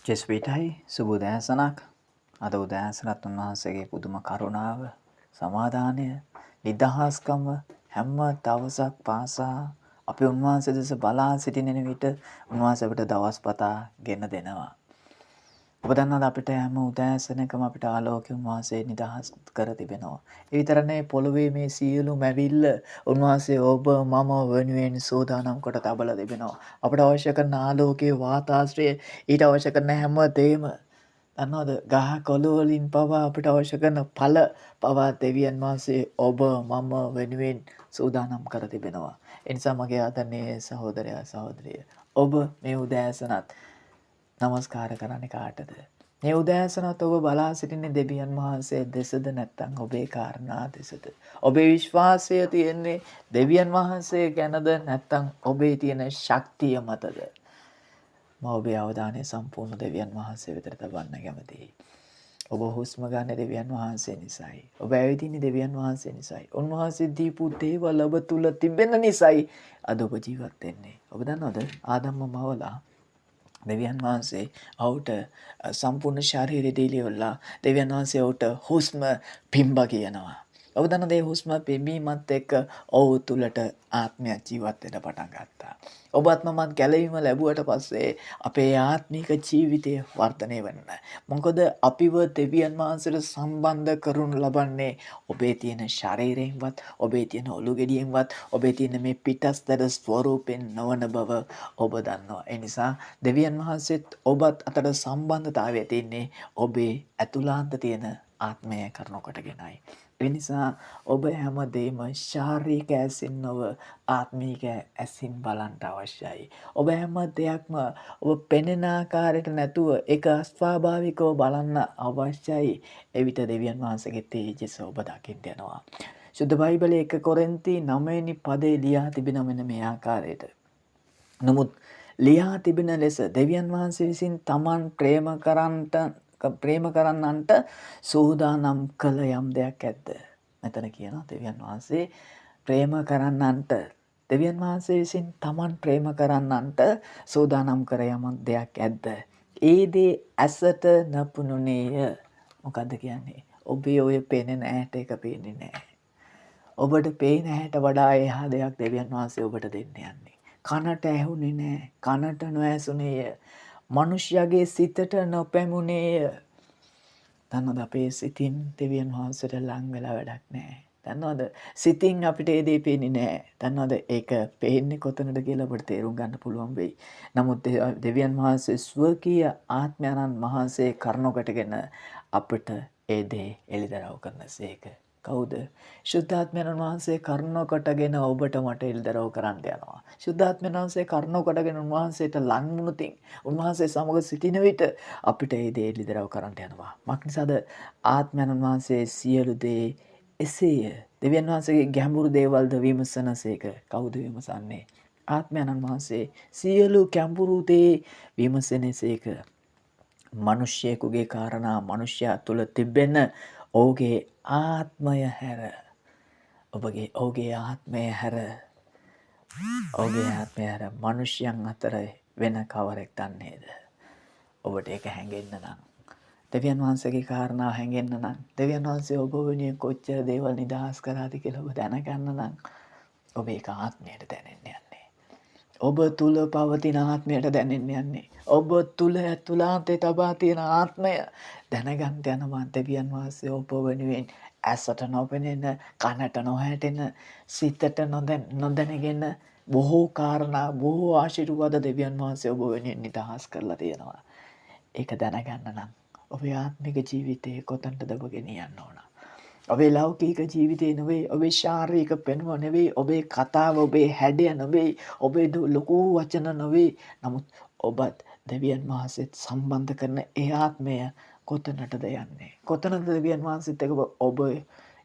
ජෙස්පීටයි සුබ උදෑසනක්. අද උදෑසනත් උන්වහන්සේගේ පුදුම කරුණාව, සමාදානය, නිදහස්කම හැම දවසක් පාසා අපි උන්වහන්සේ දෙස බලා සිටින විට උන්වහන්සේ අපිට දවස් පතා ගෙන දෙනවා. ඔබ දන්නවද අපිට හැම උදෑසනකම අපිට ආලෝකය උන්වහන්සේ නිදහස් කර තිබෙනවා. ඒ විතර නෙවෙයි පොළොවේ මේ සියලු මැවිල්ල උන්වහන්සේ ඔබ මම වෙනුවෙන් සූදානම් කොට තබලා තිබෙනවා. අපට අවශ්‍ය කරන ආලෝකයේ වාතාශ්‍රය ඊට අවශ්‍ය කරන හැම දෙයක්ම දන්නවද ගහ කොළු වලින් පවා අපිට අවශ්‍ය කරන ඵල පවා දෙවියන් වහන්සේ ඔබ මම වෙනුවෙන් සූදානම් කර තිබෙනවා. ඒ නිසා මගේ ආදරණීය සහෝදරයා සහෝදරිය ඔබ මේ උදෑසනත් නමස්කාර කරන්නේ කාටද? මේ උදෑසනත් ඔබ බලා සිටින්නේ දෙවියන් වහන්සේ දෙසද නැත්නම් ඔබේ කාරණා දෙසද? ඔබේ විශ්වාසය තියෙන්නේ දෙවියන් වහන්සේ ගැනද නැත්නම් ඔබේ තියෙන ශක්තිය මතද? මම ඔබේ අවධානය සම්පූර්ණ දෙවියන් වහන්සේ වෙතට තබන්න කැමතියි. ඔබ හුස්ම ගන්න දෙවියන් වහන්සේ නිසායි. ඔබ ඇවිදින්නේ දෙවියන් වහන්සේ නිසායි. උන්වහන්සේ දීපු දේවල් ඔබ තුල තිබෙන නිසායි අද ඔබ ජීවත් වෙන්නේ. ඔබ දන්නවද? ආදම්ම මවලා දෙවියන් වහන්සේ ඔහුට සම්පූර්ණ ශරීරය දීලිවලා දෙවියන් වහන්සේ ඔහුට හුස්ම පිම්බ කියනවා. ඔබ දන්න දේ හුස්ම පිම්බීමත් එක්ක ඔහු තුලට ආත්මයක් ජීවත් වෙන්න පටන් ගත්තා. ඔබත් මමත් ගැලවීම ලැබුවට පස්සේ අපේ ආත්මික ජීවිතය වර්ධනය වෙන්න. මොකද අපිව දෙවියන් වහන්සේට සම්බන්ධ කරනු ලබන්නේ ඔබේ තියෙන ශරීරයෙන්වත්, ඔබේ තියෙන ඔලු ගෙඩියෙන්වත්, ඔබේ තියෙන මේ පිටස්තර ස්වරූපෙන් නොවන බව ඔබ දන්නවා. ඒ නිසා දෙවියන් වහන්සේත් ඔබත් අතර සම්බන්ධතාවය තියෙන්නේ ඔබේ ඇතුළාන්ත තියෙන ආත්මය කරනකොටගෙනයි. ඒ නිසා ඔබ හැමදේම ශාරීරික ඇසින් නොව ආත්මික ඇසින් බලන්න අවශ්‍යයි. ඔබ හැම දෙයක්ම ඔබ පෙනෙන ආකාරයට නැතුව ඒක අස්වාභාවිකව බලන්න අවශ්‍යයි. එවිට දෙවියන් වහන්සේගේ තේජස ඔබ දකින්න යනවා. සුද්ධ බයිබලයේ 1 කොරින්ති 9 වෙනි පදේ ලියා තිබෙන මෙන්න මේ ආකාරයට. නමුත් ලියා තිබෙන ලෙස දෙවියන් වහන්සේ විසින් තමන් ප්‍රේම කරන්නන්ට සූදානම් කළ යම් දෙයක් ඇද්ද? මෙතන කියනවා දෙවියන් වහන්සේ ප්‍රේම කරන්නන්ට දෙවියන් වහන්සේ විසින් තමන් ප්‍රේම කරන්නන්ට සූදානම් කර යමක් දෙයක් ඇද්ද? ඒ දේ ඇසට නපුණුනේය. මොකද්ද කියන්නේ? ඔබේ ඔය පේන ඇහැට එක පේන්නේ නැහැ. ඔබට පේන ඇහැට වඩා එහා දෙයක් දෙවියන් වහන්සේ ඔබට දෙන්න යන්නේ. කනට ඇහුනේ නැහැ. කනට නොඇසුනේය. මිනිස්යාගේ සිතට නොපැමුණේය. දන්නවද අපේ සිතින් දෙවියන් වහන්සේට ලං වෙලා වැඩක් නැහැ. දන්නවද සිතින් අපිට ඒ දේ පේන්නේ නැහැ. දන්නවද ඒක පේන්නේ කොතනද කියලා අපිට තේරුම් ගන්න පුළුවන් වෙයි. නමුත් දෙවියන් වහන්සේ ස්වකීය ආත්මයන්න් වහන්සේ කරුණකටගෙන අපිට ඒ දේ එළිදරව් කරනසේක. කවුද? ශුද්ධාත්මයන් වහන්සේ කරුණකටගෙන ඔබට මට එළිදරව් කරන්න යනවා. ශුද්ධාත්මයන් වහන්සේ කරුණකටගෙන උන්වහන්සේට ලං වුණොතින් උන්වහන්සේ සමග සිටින විට අපිට ඒ දේ එළිදරව් කරන්න යනවා. මක්නිසාද ආත්මයන් වහන්සේ සියලු දේ එසේය. දෙවියන් වහන්සේගේ ගැඹුරු දේවල්ද විමසනසේක. කවුද විමසන්නේ? ආත්මයන් වහන්සේ සියලු ගැඹුරු දේ විමසනසේක. මිනිස්යෙකුගේ කාරණා මිනිස්යා තුල තිබෙන ඔහුගේ ආත්මය හැර ඔහුගේ ආත්මය හැර මිනිස්යන් අතර වෙන කවරෙක් දන්නේද? ඔබට ඒක හැඟෙන්න නම් දෙවියන් වහන්සේගේ කාරණා හැඟෙන්න නම් දෙවියන් වහන්සේ ඔබ වෙනුවෙන් කොච්චර දේවල් නිදහස් කරාද කියලා ඔබ දැනගන්න නම් ඔබ ඒක ආත්මයට දැනෙන්න යන්නේ. ඔබ තුල පවතින ආත්මයට දැනෙන්න යන්නේ. ඔබ තුල ඇතුළාන්තේ තබා තියෙන ආත්මය දැනගන්න යනවා. දෙවියන් වහන්සේ ඔබ වෙනුවෙන් ඇසට නොපෙනෙන, කනට නොහැටෙන, සිතට නොදැනගෙන බොහෝ කාරණා, බොහෝ ආශිර්වාද දෙවියන් වහන්සේ ඔබ වෙනුවෙන් නිදහස් කරලා තියෙනවා. ඒක දැනගන්න නම් ඔබේ ආත්මික ජීවිතයේ කොතනටද ඔබ ගෙනියන්න ඕන? ඔබේ ලෞකික ජීවිතේ නෙවෙයි, ඔබේ ශාරීරික පෙනුම නෙවෙයි, ඔබේ කතාව, ඔබේ හැඩය නෙවෙයි, ඔබේ ලොකු වචන නෙවෙයි. නමුත් ඔබත් දෙවියන් වහන්සේත් සම්බන්ධ කරන ඒ ආත්මය කොතනටද යන්නේ? කොතනද දෙවියන් වහන්සේත් එක්ක ඔබ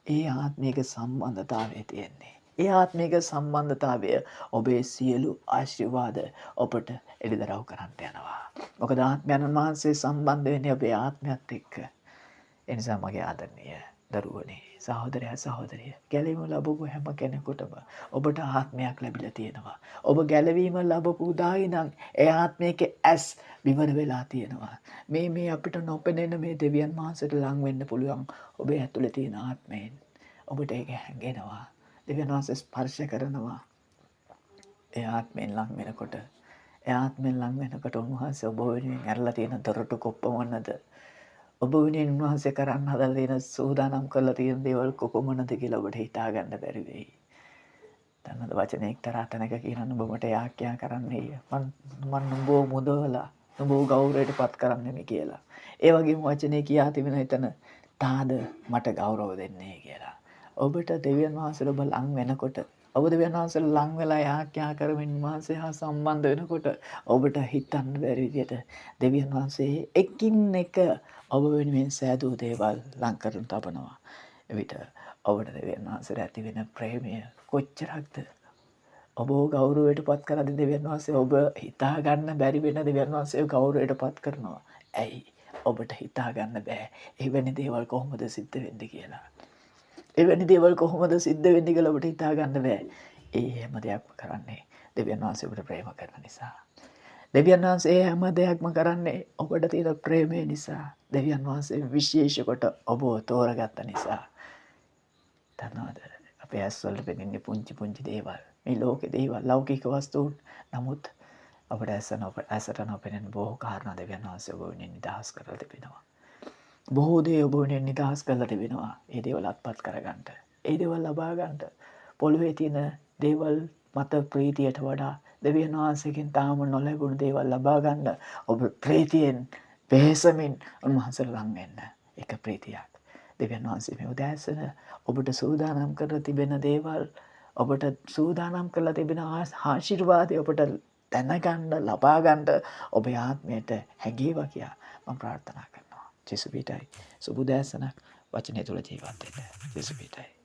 ඒ ආත්මික සම්බන්ධතාවය තියෙන්නේ? ඒ ආත්මික සම්බන්ධතාවය ඔබේ සියලු ආශිර්වාද ඔබට එළිදරව් කරන්න යනවා. මොකද ආත්මයන් වහන්සේ සම්බන්ධ වෙන්නේ ඔබේ ආත්මයත් එක්ක. ඒ නිසා මගේ ආදරණීය දරුවනේ සහෝදරයා සහෝදරිය ගැලවීම ලැබපු හැම කෙනෙකුටම ඔබට ආත්මයක් ලැබිලා තියෙනවා. ඔබ ගැලවීම ලැබපු උදායි නම් ඒ ආත්මයක ඇස් විවර වෙලා තියෙනවා. මේ අපිට නොපෙනෙන මේ දෙවියන් වහන්සේට ලං වෙන්න පුළුවන් ඔබේ ඇතුලේ තියෙන ආත්මයෙන්. ඔබට ඒක හැඟෙනවා. දෙවියන් වහන්සේ ස්පර්ශ කරනවා. ඒ ආත්මයෙන් ලං වෙනකොට උන්වහන්සේ ඔබ වෙනුවෙන් ඇරලා තියෙන දොරටු කොපමණද? ඔබ වෙනුවෙන් උන්වහන්සේ කරන්න හදලා තියෙන සූදානම් කරලා තියෙන දේවල් කොපමණද කියලා ඔබට හිතා ගන්න බැරි වෙයි. දැන් වචනේ එක්තරා තැනක කියනවා ඔබට යාක්‍යා කරන්නේය. මම නුඹව මුදවලා නුඹව ගෞරවයට පත් කරන්නෙමි කියලා. ඒ වගේම වචනේ කියා තිබෙන එතන තාද මට ගෞරව දෙන්නේ කියලා. ඔබට දෙවියන් වහන්සේලා ඔබ ලං වෙනකොට ඔබ දෙවියන් වහන්සේලා ලං වෙලා යාක්‍යා කරමින් වහන්සේ හා සම්බන්ධ වෙනකොට ඔබට හිතන්න බැරි විදියට දෙවියන් වහන්සේ එකින් එක ඔබ වෙනුවෙන් සෑදූ දේවල් ලං කරන තබනවා. එවිට ඔබට දෙවියන් වහන්සේට ඇති වෙන ප්‍රේමය කොච්චරක්ද? ඔබ ගෞරවයට පත් කරද්දී දෙවියන් වහන්සේ ඔබ හිතා ගන්න බැරි වෙන දෙවියන් වහන්සේ ගෞරවයට පත් කරනවා. ඇයි? ඔබට හිතා ගන්න බෑ එවැනි දේවල් කොහොමද සිද්ධ වෙන්නේ කියලා. එවැනි දේවල් කොහොමද සිද්ධ වෙන්නේ කියලා ඔබට හිතා ගන්න බෑ. ඒ හැම දෙයක්ම කරන්නේ දෙවියන් වහන්සේ ඔබට ප්‍රේම කරන නිසා. දෙවියන් වහන්සේ හැම දෙයක්ම කරන්නේ ඔබට තියෙන ප්‍රේමය නිසා. දෙවියන් වහන්සේ විශේෂ කොට ඔබව තෝරගත්ත නිසා. දන්නවද? අපේ ඇස්වල පෙනෙන්නේ පුංචි දේවල්. මේ ලෝකේ දේවල් ලෞකික වස්තුන්. නමුත් අපට ඇසට නොපෙනෙන බොහෝ කාරණා දෙවියන් වහන්සේ ඔබ වෙනුවෙන් නිදහස් කරලා තිබෙනවා. බොහෝ දේ ඔබ වෙනුවෙන් නිදහස් කරලා තිබෙනවා. ඒ දේවල් අත්පත් කරගන්න. ඒ දේවල් ලබා ගන්න. පොළවේ තියෙන දේවල් මත ප්‍රීතියට වඩා දෙවියන් වහන්සේගෙන් තාම නොලැබුණු දේවල් ලබා ගන්න ඔබ ප්‍රීතියෙන් වෙහෙසමින් උන්වහන්සේ ළඟ වෙන්න. ඒක ප්‍රීතියක්. දෙවියන් වහන්සේ මේ උදෑසන ඔබට සූදානම් කරලා තිබෙන දේවල් ඔබට සූදානම් කරලා තිබෙන ආශිර්වාදය ඔබට දැනගන්න ලබා ගන්න ඔබේ ආත්මයට හැඟේවා කියලා මම ප්‍රාර්ථනා කරනවා. ජේසු පිටයි සුබ උදෑසන වචනේ තුල ජීවත් වෙන්න. ජේසු පිටයි